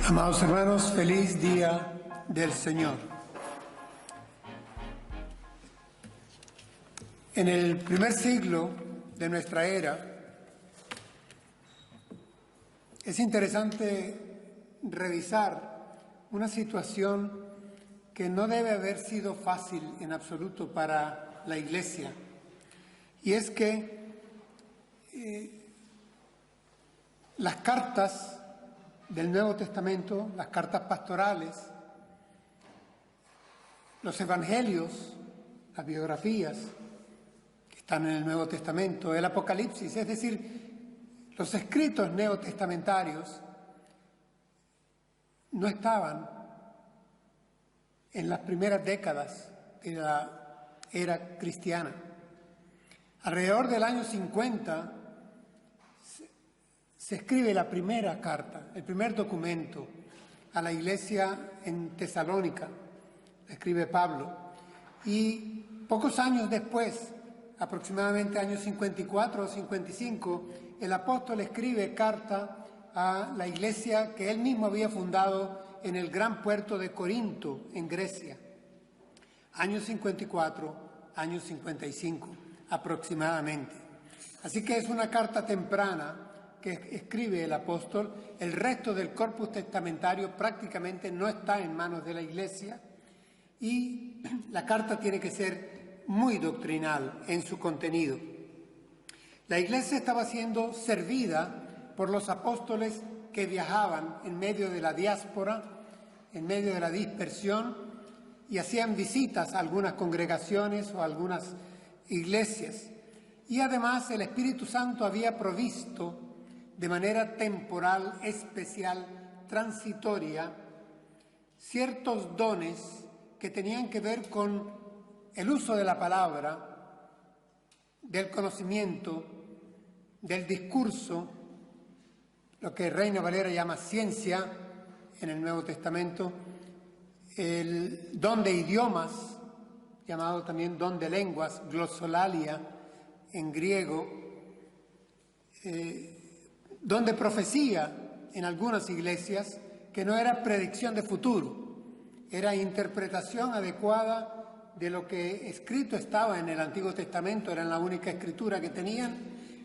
Amados hermanos, feliz día del Señor. En el primer siglo de nuestra era, es interesante revisar una situación que no debe haber sido fácil en absoluto para la Iglesia, y es que las cartas del Nuevo Testamento, las cartas pastorales, los evangelios, las biografías que están en el Nuevo Testamento, el Apocalipsis, es decir, los escritos neotestamentarios no estaban en las primeras décadas de la era cristiana. Alrededor del año 50 se escribe la primera carta, el primer documento a la iglesia en Tesalónica, la escribe Pablo. Y pocos años después, aproximadamente años 54 o 55, el apóstol escribe carta a la iglesia que él mismo había fundado en el gran puerto de Corinto, en Grecia. Años 54, años 55, aproximadamente. Así que es una carta temprana que escribe el apóstol. El resto del corpus testamentario prácticamente no está en manos de la Iglesia y la carta tiene que ser muy doctrinal en su contenido. La Iglesia estaba siendo servida por los apóstoles que viajaban en medio de la diáspora, en medio de la dispersión, y hacían visitas a algunas congregaciones o a algunas iglesias. Y además el Espíritu Santo había provisto de manera temporal, especial, transitoria, ciertos dones que tenían que ver con el uso de la palabra, del conocimiento, del discurso, lo que Reina Valera llama ciencia en el Nuevo Testamento, el don de idiomas, llamado también don de lenguas, glosolalia en griego, don de profecía en algunas iglesias, que no era predicción de futuro, era interpretación adecuada de lo que escrito estaba en el Antiguo Testamento, era la única escritura que tenían,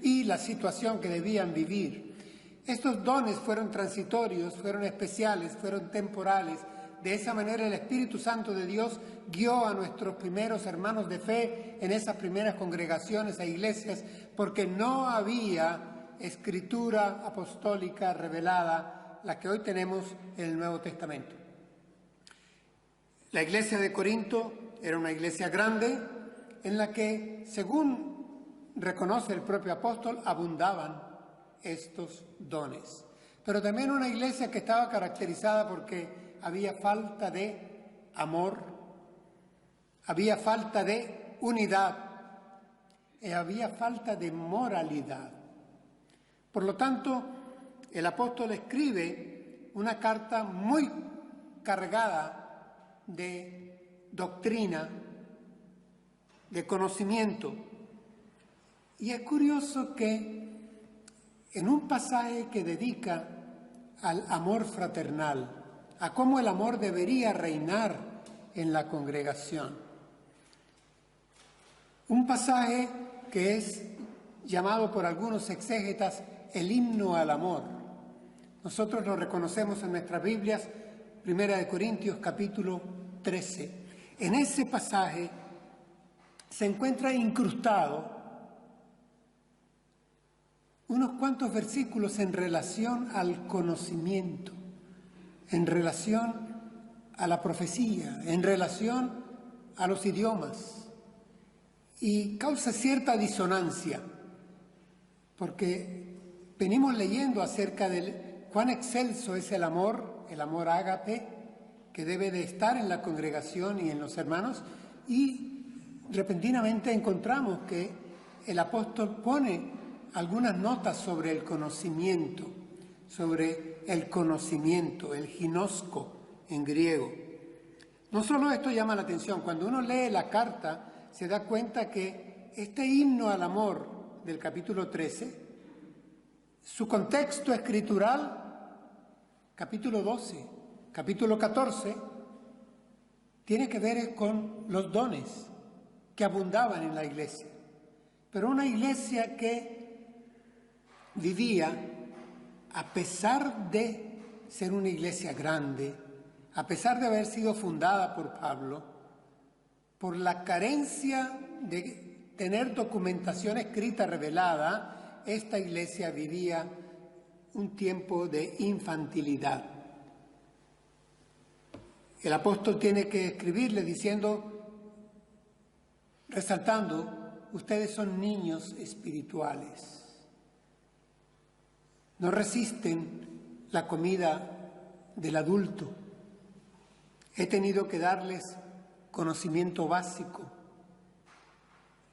y la situación que debían vivir. Estos dones fueron transitorios, fueron especiales, fueron temporales. De esa manera el Espíritu Santo de Dios guió a nuestros primeros hermanos de fe en esas primeras congregaciones e iglesias, porque no había escritura apostólica revelada, la que hoy tenemos en el Nuevo Testamento. La iglesia de Corinto era una iglesia grande en la que, según reconoce el propio apóstol, abundaban estos dones. Pero también una iglesia que estaba caracterizada porque había falta de amor, había falta de unidad y había falta de moralidad. Por lo tanto, el apóstol escribe una carta muy cargada de doctrina, de conocimiento. Y es curioso que en un pasaje que dedica al amor fraternal, a cómo el amor debería reinar en la congregación, un pasaje que es llamado por algunos exégetas el himno al amor. Nosotros lo reconocemos en nuestras Biblias, 1 Corintios capítulo 13. En ese pasaje se encuentra incrustado unos cuantos versículos en relación al conocimiento, en relación a la profecía, en relación a los idiomas, y causa cierta disonancia, porque venimos leyendo acerca de cuán excelso es el amor ágape, que debe de estar en la congregación y en los hermanos, y repentinamente encontramos que el apóstol pone algunas notas sobre el conocimiento, el ginosko en griego. No solo esto llama la atención, cuando uno lee la carta se da cuenta que este himno al amor del capítulo 13, su contexto escritural capítulo 12, capítulo 14, tiene que ver con los dones que abundaban en la iglesia. Pero una iglesia que vivía, a pesar de ser una iglesia grande, a pesar de haber sido fundada por Pablo, por la carencia de tener documentación escrita revelada, esta iglesia vivía un tiempo de infantilidad. El apóstol tiene que escribirle diciendo, resaltando, ustedes son niños espirituales. No resisten la comida del adulto. He tenido que darles conocimiento básico.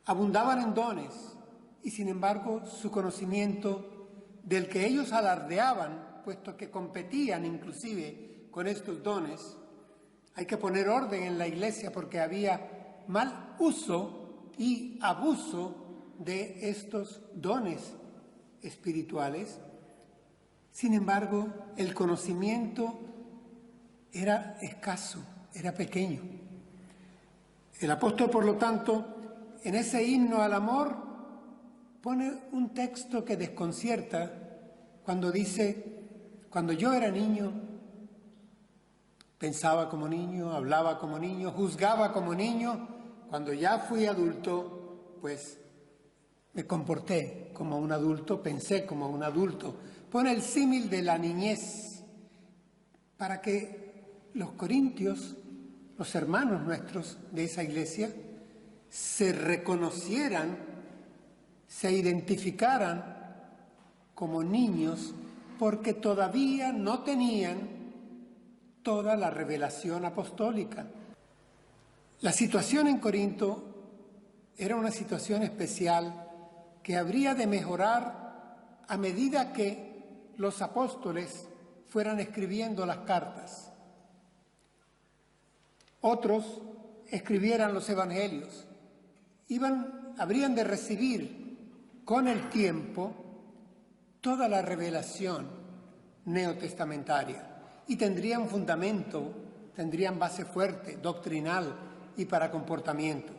Abundaban en dones y sin embargo su conocimiento del que ellos alardeaban, puesto que competían inclusive con estos dones, hay que poner orden en la iglesia porque había mal uso y abuso de estos dones espirituales. Sin embargo, el conocimiento era escaso, era pequeño. El apóstol, por lo tanto, en ese himno al amor, pone un texto que desconcierta cuando dice, cuando yo era niño, pensaba como niño, hablaba como niño, juzgaba como niño, cuando ya fui adulto, pues me comporté como un adulto, pensé como un adulto. Pone el símil de la niñez para que los corintios, los hermanos nuestros de esa iglesia, se reconocieran, se identificaran como niños porque todavía no tenían toda la revelación apostólica. La situación en Corinto era una situación especial que habría de mejorar a medida que los apóstoles fueran escribiendo las cartas. Otros escribieran los evangelios. Habrían de recibir con el tiempo toda la revelación neotestamentaria y tendrían fundamento, tendrían base fuerte, doctrinal y para comportamiento.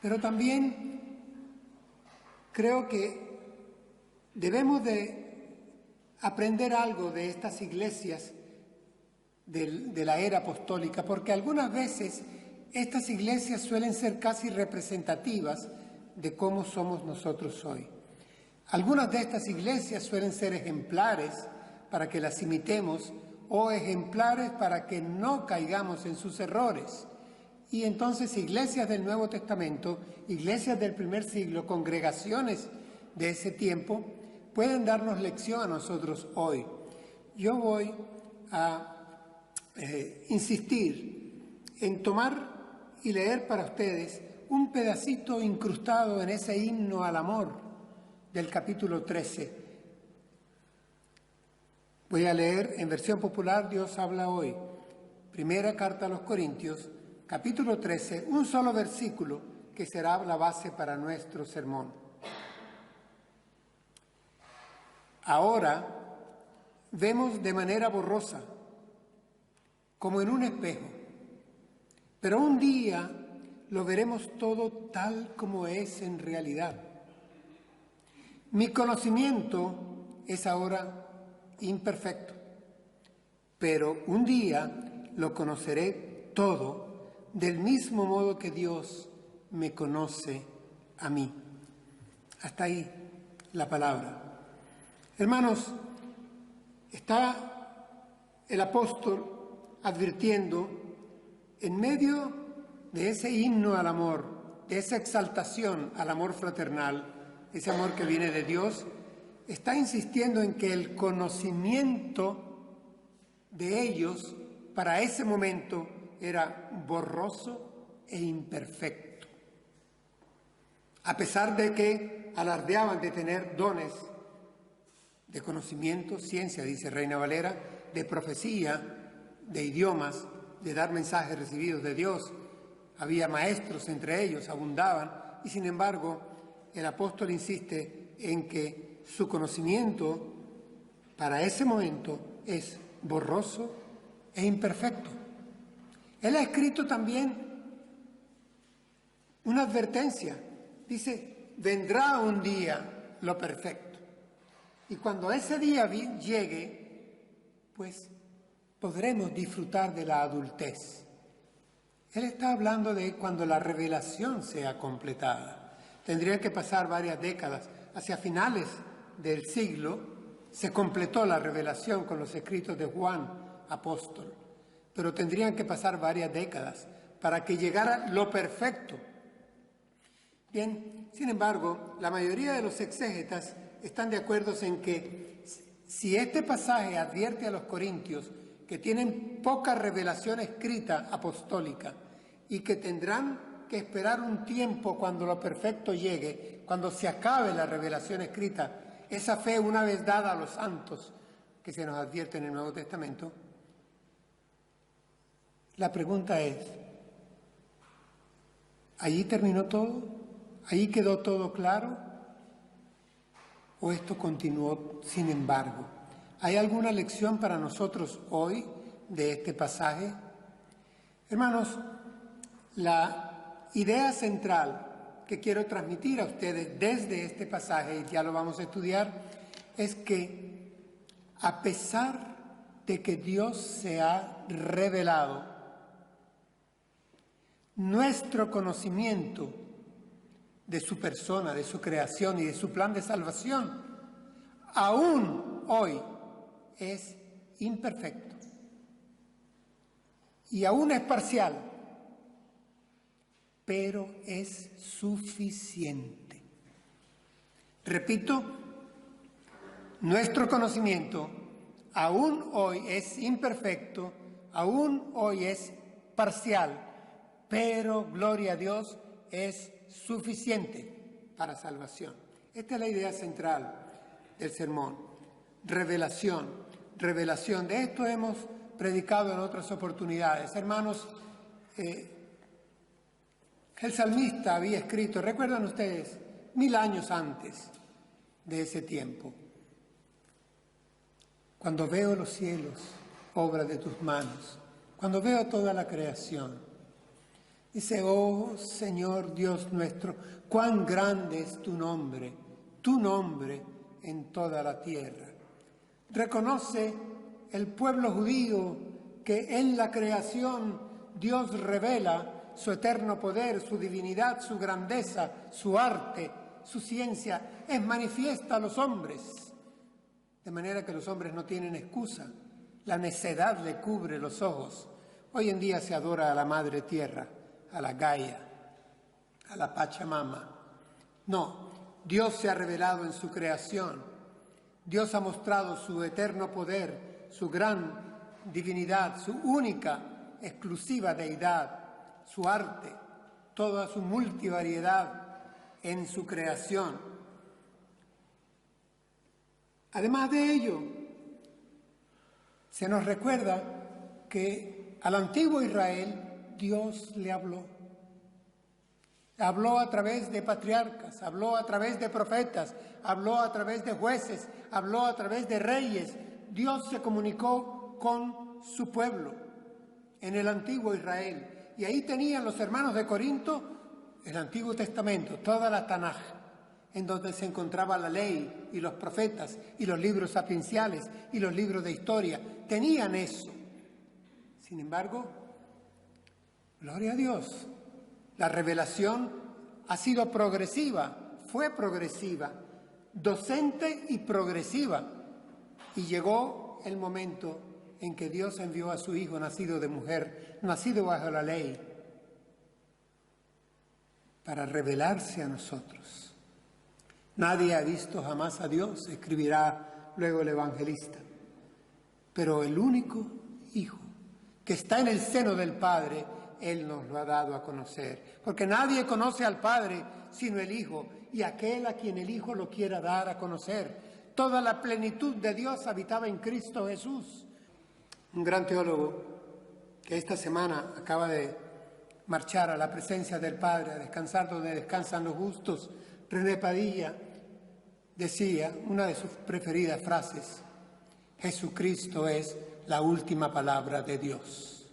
Pero también creo que debemos de aprender algo de estas iglesias de la era apostólica, porque algunas veces estas iglesias suelen ser casi representativas de cómo somos nosotros hoy. Algunas de estas iglesias suelen ser ejemplares para que las imitemos o ejemplares para que no caigamos en sus errores. Y entonces iglesias del Nuevo Testamento, iglesias del primer siglo, congregaciones de ese tiempo, pueden darnos lección a nosotros hoy. Yo voy a insistir en tomar y leer para ustedes un pedacito incrustado en ese himno al amor del capítulo 13. Voy a leer en versión popular Dios habla hoy. Primera carta a los Corintios, capítulo 13, un solo versículo que será la base para nuestro sermón. Ahora vemos de manera borrosa, como en un espejo, pero un día lo veremos todo tal como es en realidad. Mi conocimiento es ahora imperfecto, pero un día lo conoceré todo del mismo modo que Dios me conoce a mí. Hasta ahí la palabra. Hermanos, está el apóstol advirtiendo en medio de ese himno al amor, de esa exaltación al amor fraternal, ese amor que viene de Dios, está insistiendo en que el conocimiento de ellos para ese momento era borroso e imperfecto. A pesar de que alardeaban de tener dones de conocimiento, ciencia, dice Reina Valera, de profecía, de idiomas, de dar mensajes recibidos de Dios. Había maestros entre ellos, abundaban, y sin embargo el apóstol insiste en que su conocimiento para ese momento es borroso e imperfecto. Él ha escrito también una advertencia. Dice, vendrá un día lo perfecto. Y cuando ese día llegue, pues podremos disfrutar de la adultez. Él está hablando de cuando la revelación sea completada. Tendrían que pasar varias décadas. Hacia finales del siglo se completó la revelación con los escritos de Juan, apóstol. Pero tendrían que pasar varias décadas para que llegara lo perfecto. Bien, sin embargo, la mayoría de los exégetas están de acuerdo en que si este pasaje advierte a los corintios que tienen poca revelación escrita apostólica y que tendrán que esperar un tiempo cuando lo perfecto llegue, cuando se acabe la revelación escrita, esa fe una vez dada a los santos que se nos advierte en el Nuevo Testamento, la pregunta es, ¿allí terminó todo? ¿Allí quedó todo claro? ¿O esto continuó sin embargo? ¿Hay alguna lección para nosotros hoy de este pasaje? Hermanos, la idea central que quiero transmitir a ustedes desde este pasaje, y ya lo vamos a estudiar, es que a pesar de que Dios se ha revelado, nuestro conocimiento de su persona, de su creación y de su plan de salvación, aún hoy es imperfecto y aún es parcial, pero es suficiente. Repito, nuestro conocimiento aún hoy es imperfecto, aún hoy es parcial, pero, gloria a Dios, es suficiente para salvación. Esta es la idea central del sermón. Revelación, revelación. De esto hemos predicado en otras oportunidades. Hermanos, el salmista había escrito, ¿recuerdan ustedes? 1000 años antes de ese tiempo. Cuando veo los cielos, obra de tus manos, cuando veo toda la creación, dice, oh Señor Dios nuestro, cuán grande es tu nombre en toda la tierra. Reconoce el pueblo judío que en la creación Dios revela su eterno poder, su divinidad, su grandeza, su arte, su ciencia, es manifiesta a los hombres. De manera que los hombres no tienen excusa. La necedad le cubre los ojos. Hoy en día se adora a la Madre Tierra, a la Gaia, a la Pachamama. No, Dios se ha revelado en su creación. Dios ha mostrado su eterno poder, su gran divinidad, su única, exclusiva deidad, su arte, toda su multivariedad en su creación. Además de ello, se nos recuerda que al antiguo Israel Dios le habló. Habló a través de patriarcas, habló a través de profetas, habló a través de jueces, habló a través de reyes. Dios se comunicó con su pueblo en el antiguo Israel. Y ahí tenían los hermanos de Corinto el Antiguo Testamento, toda la Tanaj, en donde se encontraba la ley y los profetas y los libros sapienciales y los libros de historia. Tenían eso. Sin embargo, gloria a Dios, la revelación ha sido progresiva, fue progresiva, docente y progresiva. Y llegó el momento en que Dios envió a su Hijo nacido de mujer, nacido bajo la ley, para revelarse a nosotros. Nadie ha visto jamás a Dios, escribirá luego el evangelista. Pero el único Hijo que está en el seno del Padre, Él nos lo ha dado a conocer. Porque nadie conoce al Padre sino el Hijo, y aquel a quien el Hijo lo quiera dar a conocer. Toda la plenitud de Dios habitaba en Cristo Jesús. Un gran teólogo que esta semana acaba de marchar a la presencia del Padre, a descansar donde descansan los justos, René Padilla, decía una de sus preferidas frases: Jesucristo es la última palabra de Dios.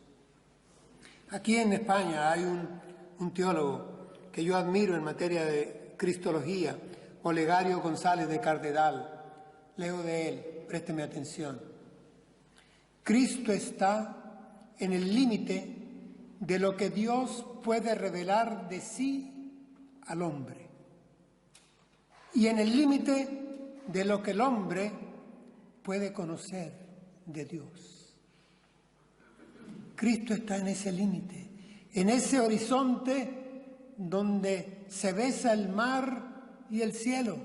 Aquí en España hay un teólogo que yo admiro en materia de cristología, Olegario González de Cardedal. Leo de él, présteme atención. Cristo está en el límite de lo que Dios puede revelar de sí al hombre y en el límite de lo que el hombre puede conocer de Dios. Cristo está en ese límite, en ese horizonte donde se besa el mar y el cielo.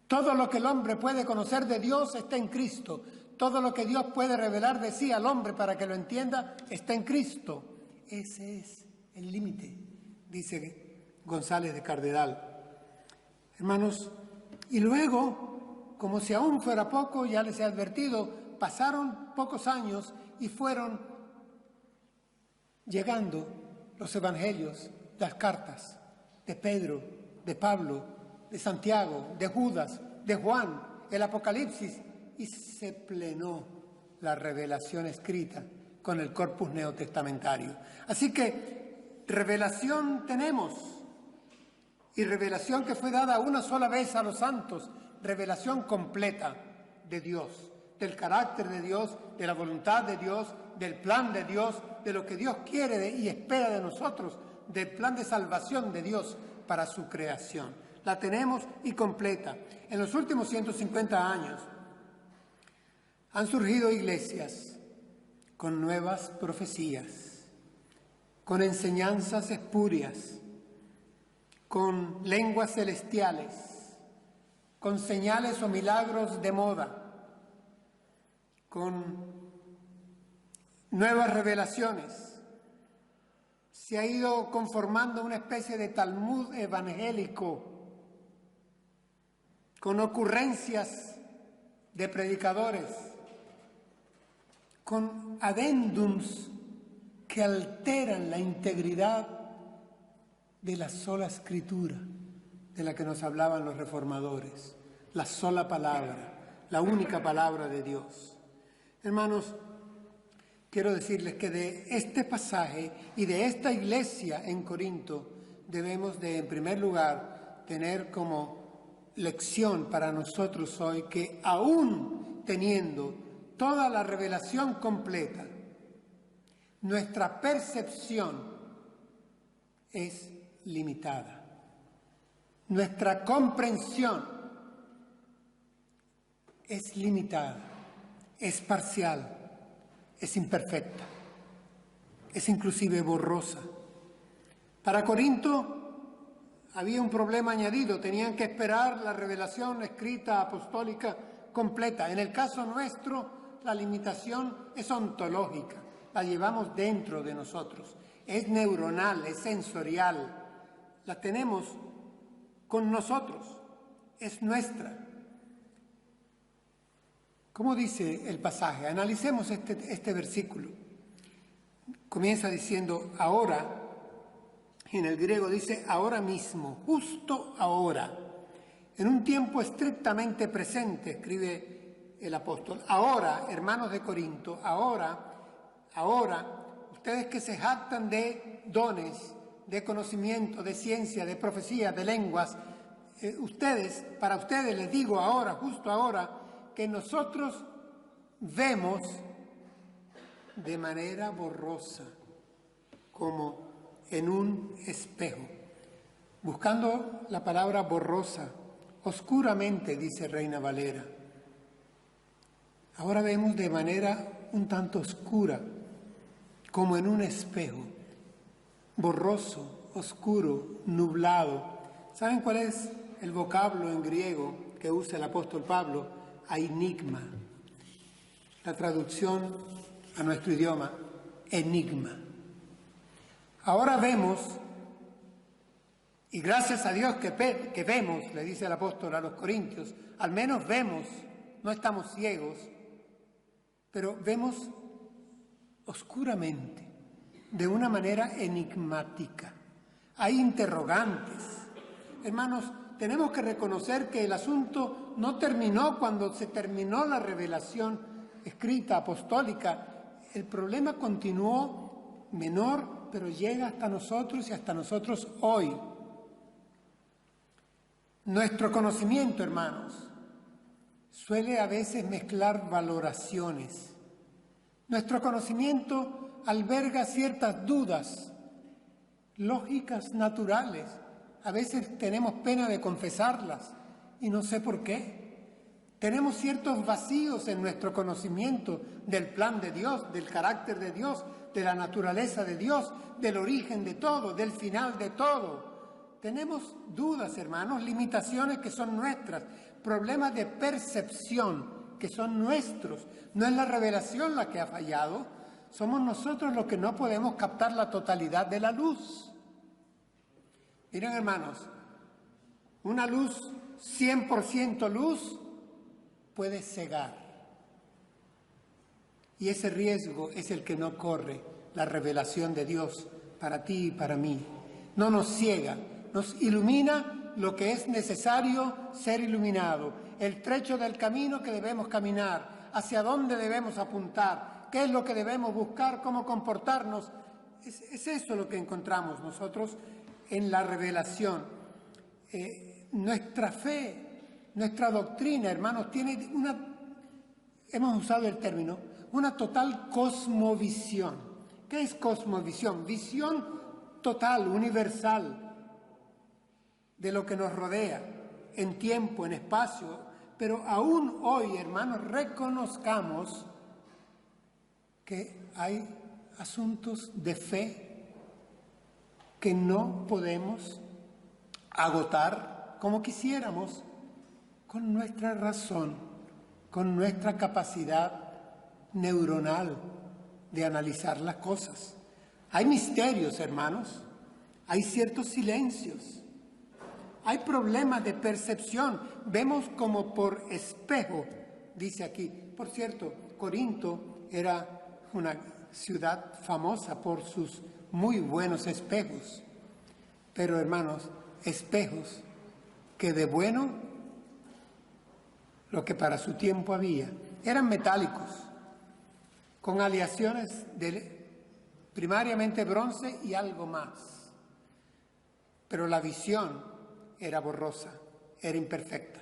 Todo lo que el hombre puede conocer de Dios está en Cristo. Todo lo que Dios puede revelar de sí al hombre para que lo entienda está en Cristo. Ese es el límite, dice González de Cardedal. Hermanos, y luego, como si aún fuera poco, ya les he advertido, pasaron pocos años y fueron llegando los evangelios, las cartas de Pedro, de Pablo, de Santiago, de Judas, de Juan, el Apocalipsis, y se plenó la revelación escrita con el corpus neotestamentario. Así que revelación tenemos, y revelación que fue dada una sola vez a los santos, revelación completa de Dios, del carácter de Dios, de la voluntad de Dios, del plan de Dios, de lo que Dios quiere y espera de nosotros, del plan de salvación de Dios para su creación. La tenemos y completa. En los últimos 150 años han surgido iglesias con nuevas profecías, con enseñanzas espurias, con lenguas celestiales, con señales o milagros de moda, con nuevas revelaciones. Se ha ido conformando una especie de Talmud evangélico, con ocurrencias de predicadores, con adendums que alteran la integridad de la sola escritura de la que nos hablaban los reformadores, la sola palabra, la única palabra de Dios. Hermanos, quiero decirles que de este pasaje y de esta iglesia en Corinto debemos de, en primer lugar, tener como lección para nosotros hoy que aún teniendo toda la revelación completa, nuestra percepción es limitada. Nuestra comprensión es limitada, es parcial, es imperfecta, es inclusive borrosa. Para Corinto había un problema añadido, tenían que esperar la revelación escrita apostólica completa. En el caso nuestro, la limitación es ontológica, la llevamos dentro de nosotros, es neuronal, es sensorial, la tenemos con nosotros, es nuestra. ¿Cómo dice el pasaje? Analicemos este versículo. Comienza diciendo ahora. En el griego dice ahora mismo, justo ahora, en un tiempo estrictamente presente, escribe el apóstol. Ahora, hermanos de Corinto, ahora, ustedes que se jactan de dones, de conocimiento, de ciencia, de profecía, de lenguas, para ustedes les digo ahora, justo ahora, que nosotros vemos de manera borrosa, como en un espejo. Buscando la palabra borrosa, oscuramente, dice Reina Valera. Ahora vemos de manera un tanto oscura, como en un espejo, borroso, oscuro, nublado. ¿Saben cuál es el vocablo en griego que usa el apóstol Pablo? Enigma. La traducción a nuestro idioma, enigma. Ahora vemos, y gracias a Dios que vemos, le dice el apóstol a los corintios, al menos vemos, no estamos ciegos, pero vemos oscuramente, de una manera enigmática. Hay interrogantes. Hermanos, tenemos que reconocer que el asunto no terminó cuando se terminó la revelación escrita, apostólica. El problema continuó menor, pero llega hasta nosotros y hasta nosotros hoy. Nuestro conocimiento, hermanos, suele a veces mezclar valoraciones. Nuestro conocimiento alberga ciertas dudas lógicas, naturales. A veces tenemos pena de confesarlas y no sé por qué. Tenemos ciertos vacíos en nuestro conocimiento del plan de Dios, del carácter de Dios, de la naturaleza de Dios, del origen de todo, del final de todo. Tenemos dudas, hermanos, limitaciones que son nuestras, problemas de percepción que son nuestros. No es la revelación la que ha fallado, somos nosotros los que no podemos captar la totalidad de la luz. Miren, hermanos, una luz 100% luz puede cegar. Y ese riesgo es el que no corre la revelación de Dios para ti y para mí. No nos ciega, nos ilumina lo que es necesario ser iluminado, el trecho del camino que debemos caminar, hacia dónde debemos apuntar, qué es lo que debemos buscar, cómo comportarnos. Es eso lo que encontramos nosotros en la revelación. Nuestra fe, nuestra doctrina, hermanos, tiene hemos usado el término, una total cosmovisión. ¿Qué es cosmovisión? Visión total, universal, de lo que nos rodea, en tiempo, en espacio. Pero aún hoy, hermanos, reconozcamos que hay asuntos de fe que no podemos agotar como quisiéramos, con nuestra razón, con nuestra capacidad neuronal de analizar las cosas. Hay misterios, hermanos, hay ciertos silencios, hay problemas de percepción, vemos como por espejo, dice aquí. Por cierto, Corinto era una ciudad famosa por sus muy buenos espejos, pero hermanos, espejos que de bueno, lo que para su tiempo había, eran metálicos, con aleaciones de primariamente bronce y algo más, pero la visión era borrosa, era imperfecta.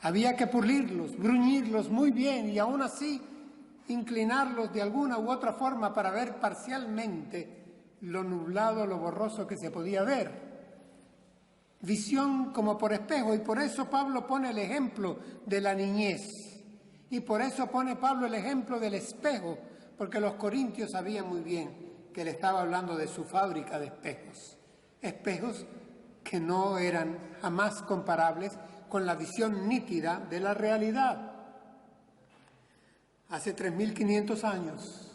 Había que pulirlos, bruñirlos muy bien y aún así inclinarlos de alguna u otra forma para ver parcialmente lo nublado, lo borroso que se podía ver. Visión como por espejo, y por eso Pablo pone el ejemplo de la niñez. Y por eso pone Pablo el ejemplo del espejo, porque los corintios sabían muy bien que le estaba hablando de su fábrica de espejos. Espejos que no eran jamás comparables con la visión nítida de la realidad. Hace 3500 años,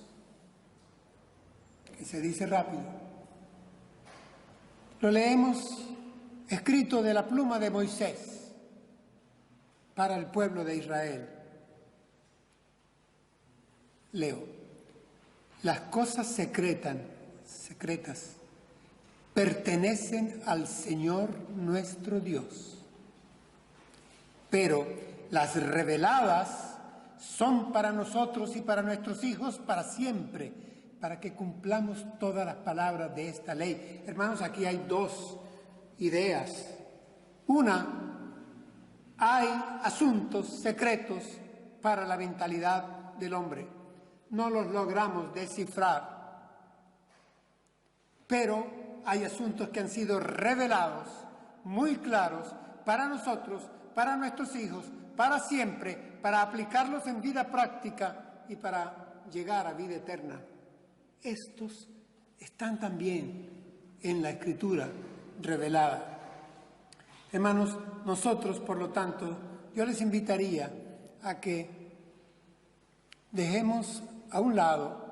que se dice rápido, lo leemos escrito de la pluma de Moisés para el pueblo de Israel. Leo: las cosas secretas pertenecen al Señor nuestro Dios, pero las reveladas son para nosotros y para nuestros hijos para siempre, para que cumplamos todas las palabras de esta ley. Hermanos, aquí hay dos ideas. Una, hay asuntos secretos para la mentalidad del hombre. No los logramos descifrar, pero hay asuntos que han sido revelados, muy claros, para nosotros, para nuestros hijos, para siempre, para aplicarlos en vida práctica y para llegar a vida eterna. Estos están también en la Escritura revelada. Hermanos, nosotros, por lo tanto, yo les invitaría a que dejemos a un lado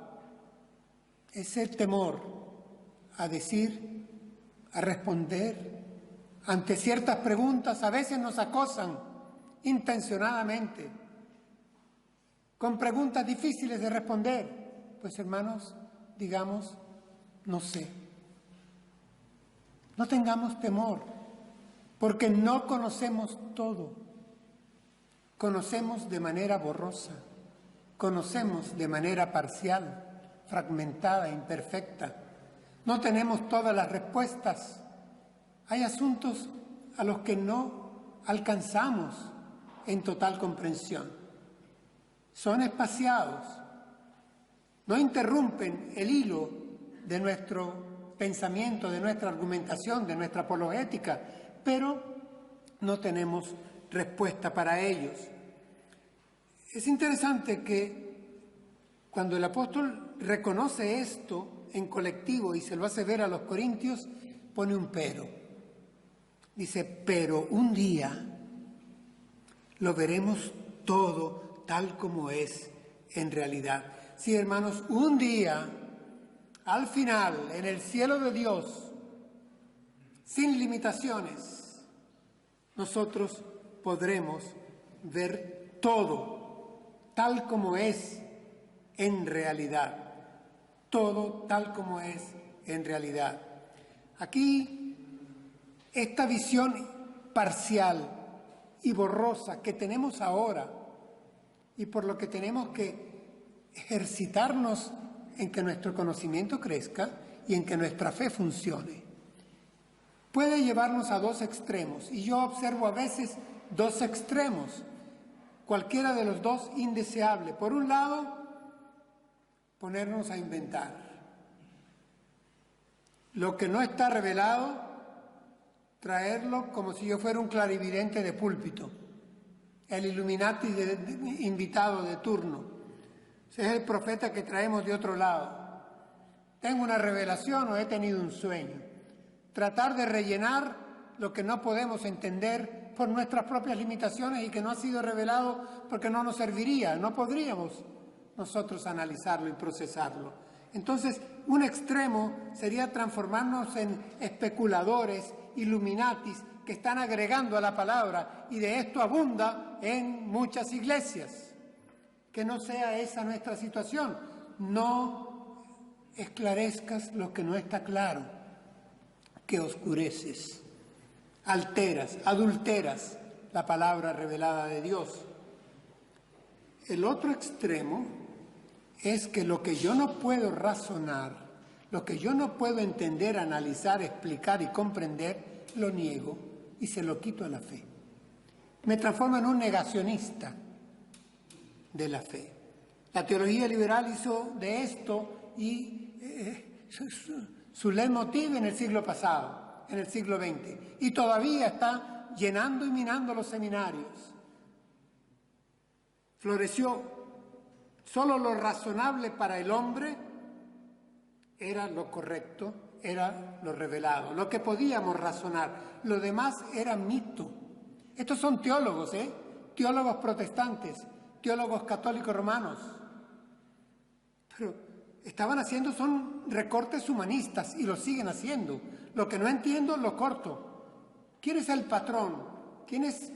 ese temor a decir, a responder ante ciertas preguntas. A veces nos acosan intencionadamente con preguntas difíciles de responder. Pues hermanos, digamos, no sé. No tengamos temor, porque no conocemos todo. Conocemos de manera borrosa, conocemos de manera parcial, fragmentada, imperfecta. No tenemos todas las respuestas. Hay asuntos a los que no alcanzamos en total comprensión. Son espaciados, no interrumpen el hilo de nuestro pensamiento, de nuestra argumentación, de nuestra apologética, pero no tenemos respuesta para ellos. Es interesante que cuando el apóstol reconoce esto en colectivo y se lo hace ver a los corintios, pone un pero. Dice, pero un día lo veremos todo tal como es en realidad. Sí, hermanos, un día, al final, en el cielo de Dios, sin limitaciones, nosotros podremos ver todo tal como es en realidad. Todo tal como es en realidad. Aquí, esta visión parcial y borrosa que tenemos ahora y por lo que tenemos que ejercitarnos en que nuestro conocimiento crezca y en que nuestra fe funcione, puede llevarnos a dos extremos, y yo observo a veces dos extremos, cualquiera de los dos indeseable. Por un lado, ponernos a inventar. Lo que no está revelado, traerlo como si yo fuera un clarividente de púlpito, el Illuminati invitado de turno. Ese es el profeta que traemos de otro lado. Tengo una revelación o he tenido un sueño. Tratar de rellenar lo que no podemos entender por nuestras propias limitaciones y que no ha sido revelado porque no nos serviría, no podríamos nosotros analizarlo y procesarlo. Entonces, un extremo sería transformarnos en especuladores, illuminatis, que están agregando a la palabra, y de esto abunda en muchas iglesias. Que no sea esa nuestra situación. No esclarezcas lo que no está claro, que oscureces, alteras, adulteras la palabra revelada de Dios. El otro extremo es que lo que yo no puedo razonar, lo que yo no puedo entender, analizar, explicar y comprender, lo niego y se lo quito a la fe. Me transformo en un negacionista de la fe. La teología liberal hizo de esto su leitmotiv en el siglo pasado, en el siglo XX, y todavía está llenando y minando los seminarios. Floreció. Solo lo razonable para el hombre era lo correcto, era lo revelado, lo que podíamos razonar. Lo demás era mito. Estos son teólogos, teólogos protestantes, teólogos católicos romanos. Pero estaban haciendo son recortes humanistas y lo siguen haciendo. Lo que no entiendo lo corto. ¿Quién es el patrón? ¿Quién es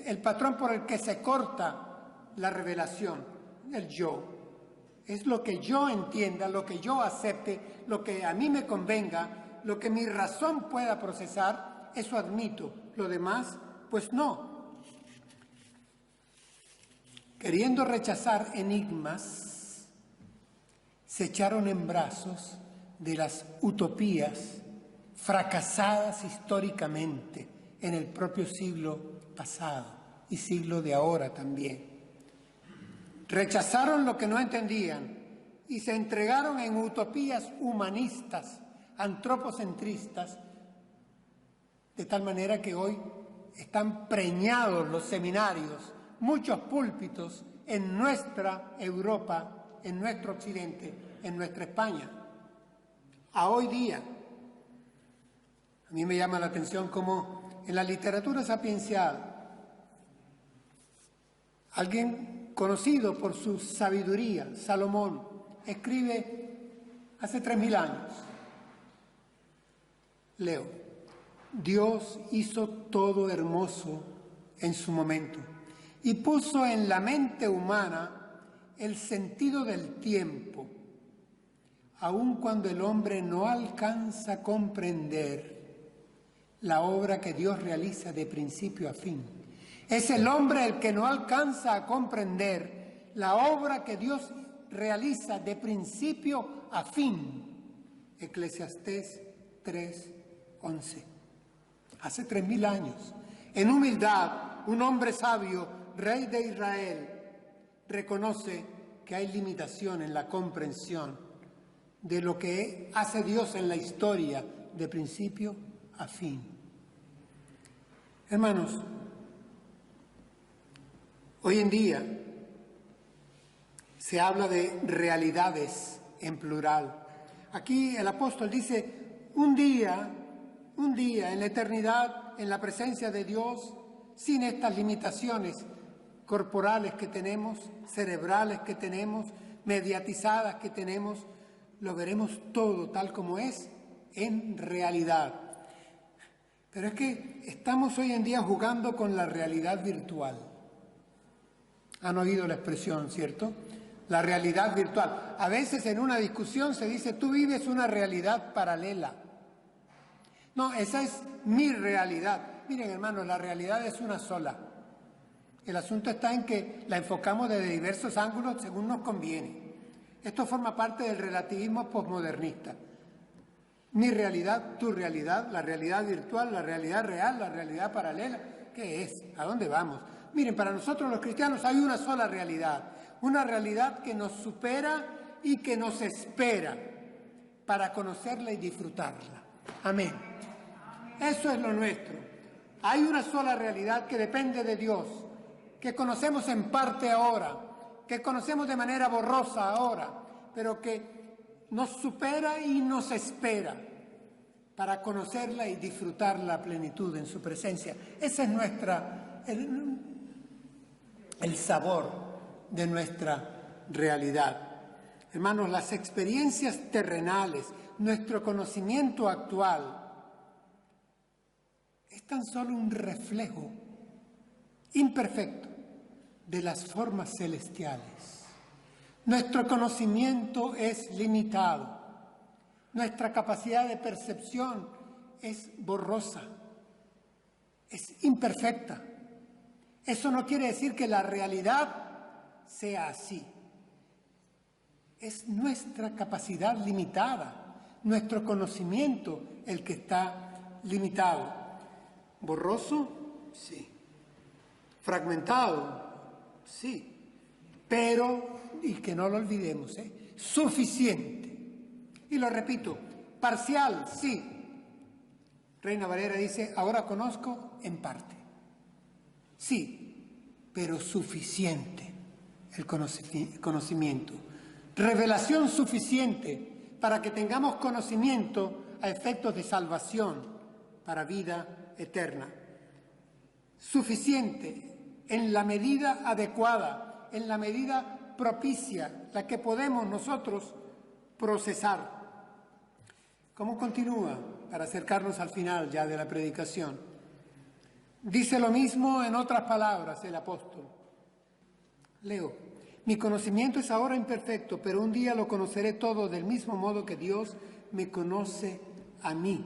el patrón por el que se corta la revelación? El yo. Es lo que yo entienda, lo que yo acepte, lo que a mí me convenga, lo que mi razón pueda procesar, eso admito. Lo demás, pues no. Queriendo rechazar enigmas, se echaron en brazos de las utopías fracasadas históricamente en el propio siglo pasado y siglo de ahora también. Rechazaron lo que no entendían y se entregaron en utopías humanistas, antropocentristas, de tal manera que hoy están preñados los seminarios, muchos púlpitos en nuestra Europa, en nuestro Occidente, en nuestra España. A hoy día, a mí me llama la atención cómo en la literatura sapiencial, alguien conocido por su sabiduría, Salomón, escribe hace 3000 años. Leo, Dios hizo todo hermoso en su momento y puso en la mente humana el sentido del tiempo, aun cuando el hombre no alcanza a comprender la obra que Dios realiza de principio a fin. Es el hombre el que no alcanza a comprender la obra que Dios realiza de principio a fin. Eclesiastés 3:11. Hace 3000 años, en humildad, un hombre sabio, rey de Israel, reconoce que hay limitación en la comprensión de lo que hace Dios en la historia de principio a fin. Hermanos, hoy en día se habla de realidades en plural. Aquí el apóstol dice, un día en la eternidad, en la presencia de Dios, sin estas limitaciones corporales que tenemos, cerebrales que tenemos, mediatizadas que tenemos, lo veremos todo tal como es en realidad. Pero es que estamos hoy en día jugando con la realidad virtual. Han oído la expresión, ¿cierto? La realidad virtual. A veces en una discusión se dice, tú vives una realidad paralela. No, esa es mi realidad. Miren, hermanos, la realidad es una sola. El asunto está en que la enfocamos desde diversos ángulos según nos conviene. Esto forma parte del relativismo posmodernista. Mi realidad, tu realidad, la realidad virtual, la realidad real, la realidad paralela. ¿Qué es? ¿A dónde vamos? Miren, para nosotros los cristianos hay una sola realidad. Una realidad que nos supera y que nos espera para conocerla y disfrutarla. Amén. Eso es lo nuestro. Hay una sola realidad que depende de Dios, que conocemos en parte ahora, que conocemos de manera borrosa ahora, pero que nos supera y nos espera para conocerla y disfrutarla a plenitud en su presencia. Ese es el sabor de nuestra realidad. Hermanos, las experiencias terrenales, nuestro conocimiento actual, es tan solo un reflejo imperfecto de las formas celestiales. Nuestro conocimiento es limitado. Nuestra capacidad de percepción es borrosa, es imperfecta. Eso no quiere decir que la realidad sea así. Es nuestra capacidad limitada, nuestro conocimiento el que está limitado. ¿Borroso? Sí. ¿Fragmentado? Sí. Pero, y que no lo olvidemos, suficiente. Y lo repito, parcial, sí. Reina Valera dice, ahora conozco en parte. Sí, pero suficiente el conocimiento. Revelación suficiente para que tengamos conocimiento a efectos de salvación para vida eterna. Suficiente en la medida adecuada, en la medida propicia, la que podemos nosotros procesar. ¿Cómo continúa? Para acercarnos al final ya de la predicación. Dice lo mismo en otras palabras el apóstol. Leo, mi conocimiento es ahora imperfecto, pero un día lo conoceré todo del mismo modo que Dios me conoce a mí.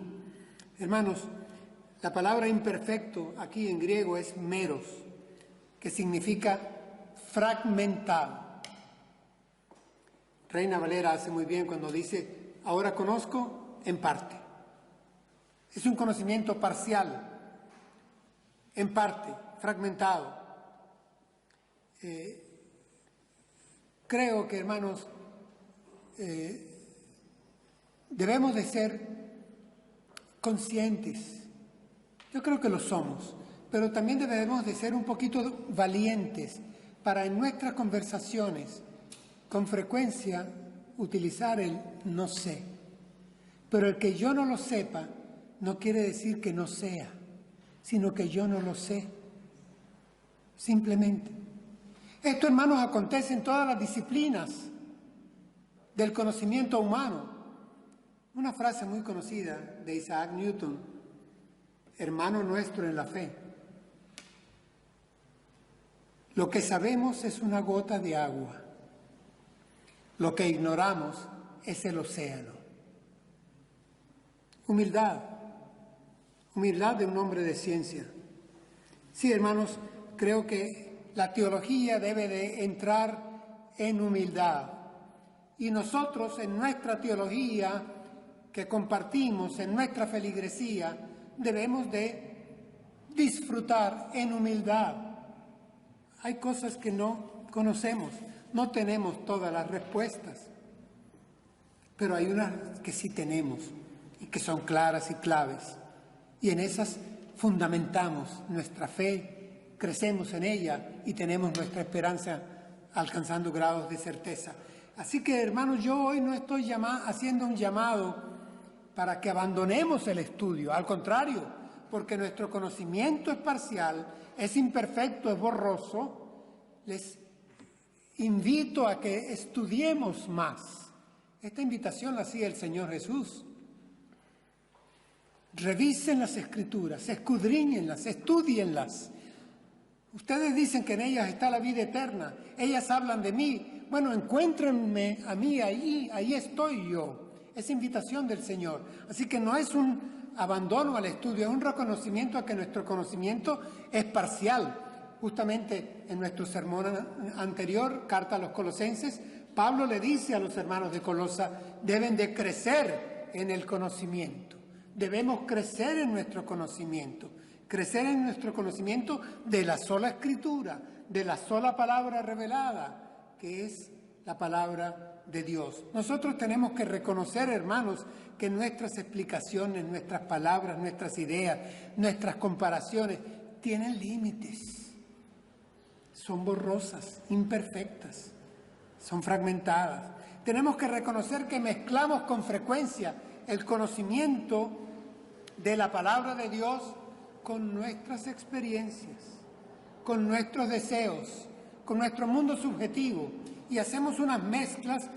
Hermanos, la palabra imperfecto aquí en griego es meros, que significa fragmentado. Reina Valera hace muy bien cuando dice, ahora conozco en parte. Es un conocimiento parcial, en parte, fragmentado. Creo que, hermanos, debemos de ser conscientes. Yo creo que lo somos, pero también debemos de ser un poquito valientes para en nuestras conversaciones, con frecuencia, utilizar el no sé. Pero el que yo no lo sepa no quiere decir que no sea, sino que yo no lo sé. Simplemente. Esto, hermanos, acontece en todas las disciplinas del conocimiento humano. Una frase muy conocida de Isaac Newton, hermano nuestro en la fe. Lo que sabemos es una gota de agua. Lo que ignoramos es el océano. Humildad, Humildad de un hombre de ciencia. Sí, hermanos, creo que la teología debe de entrar en humildad. Y nosotros en nuestra teología que compartimos, en nuestra feligresía, debemos de disfrutar en humildad. Hay cosas que no conocemos, no tenemos todas las respuestas, pero hay unas que sí tenemos y que son claras y claves. Y en esas fundamentamos nuestra fe, crecemos en ella y tenemos nuestra esperanza alcanzando grados de certeza. Así que, hermanos, yo hoy no estoy haciendo un llamado para que abandonemos el estudio, al contrario, porque nuestro conocimiento es parcial, es imperfecto, es borroso. Les invito a que estudiemos más. Esta invitación la hacía el Señor Jesús. Revisen las Escrituras, escudriñenlas, estudienlas. Ustedes dicen que en ellas está la vida eterna, ellas hablan de mí. Bueno, encuéntrenme a mí ahí estoy yo. Es invitación del Señor. Así que no es un abandono al estudio, es un reconocimiento a que nuestro conocimiento es parcial. Justamente en nuestro sermón anterior, Carta a los Colosenses, Pablo le dice a los hermanos de Colosa, deben de crecer en el conocimiento. Debemos crecer en nuestro conocimiento de la sola Escritura, de la sola palabra revelada, que es la palabra de Dios. Nosotros tenemos que reconocer, hermanos, que nuestras explicaciones, nuestras palabras, nuestras ideas, nuestras comparaciones tienen límites. Son borrosas, imperfectas, son fragmentadas. Tenemos que reconocer que mezclamos con frecuencia el conocimiento de la palabra de Dios con nuestras experiencias, con nuestros deseos, con nuestro mundo subjetivo, y hacemos unas mezclas,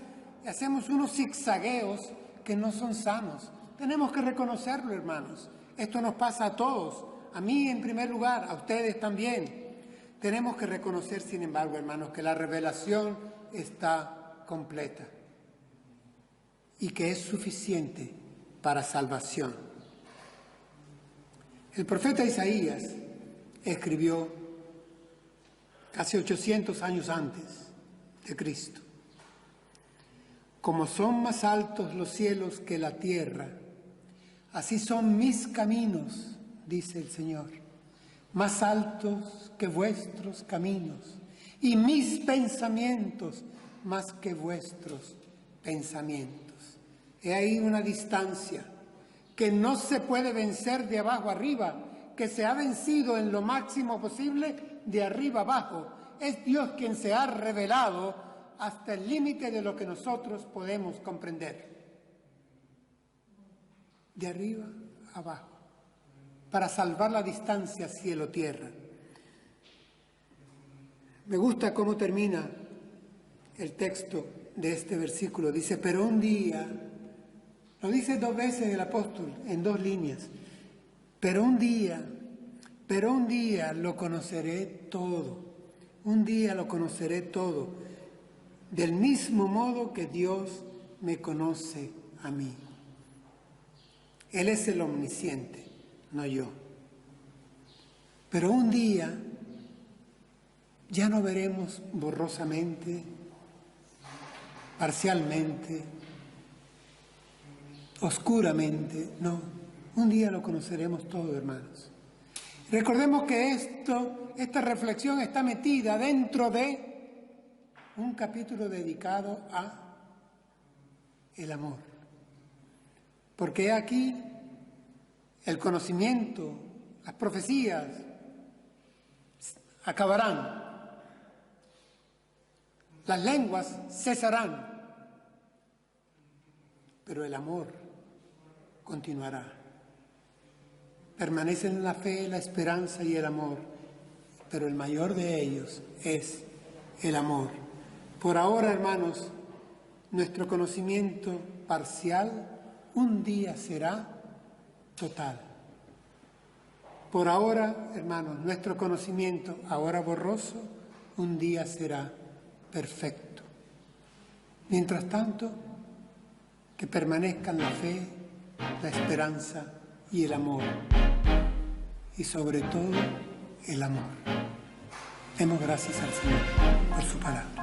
y hacemos unos zigzagueos que no son sanos. Tenemos que reconocerlo, hermanos. Esto nos pasa a todos, a mí en primer lugar, a ustedes también. Tenemos que reconocer, sin embargo, hermanos, que la revelación está completa y que es suficiente para salvación. El profeta Isaías escribió casi 800 años antes de Cristo: como son más altos los cielos que la tierra, así son mis caminos, dice el Señor, más altos que vuestros caminos, y mis pensamientos más que vuestros pensamientos. He ahí una distancia que no se puede vencer de abajo arriba, que se ha vencido en lo máximo posible de arriba abajo. Es Dios quien se ha revelado hasta el límite de lo que nosotros podemos comprender. De arriba abajo, para salvar la distancia cielo-tierra. Me gusta cómo termina el texto de este versículo. Dice, pero un día, lo dice dos veces el apóstol en dos líneas, pero un día lo conoceré todo. Un día lo conoceré todo, del mismo modo que Dios me conoce a mí. Él es el omnisciente, no yo. Pero un día ya no veremos borrosamente, parcialmente, oscuramente, no. Un día lo conoceremos todo, hermanos. Recordemos que esta reflexión está metida dentro de un capítulo dedicado a el amor. Porque aquí el conocimiento, las profecías acabarán, las lenguas cesarán, pero el amor continuará. Permanecen la fe, la esperanza y el amor, pero el mayor de ellos es el amor. Por ahora, hermanos, nuestro conocimiento parcial un día será total. Por ahora, hermanos, nuestro conocimiento, ahora borroso, un día será perfecto. Mientras tanto, que permanezcan la fe, la esperanza y el amor. y sobre todo el amor. Demos gracias al Señor por su palabra.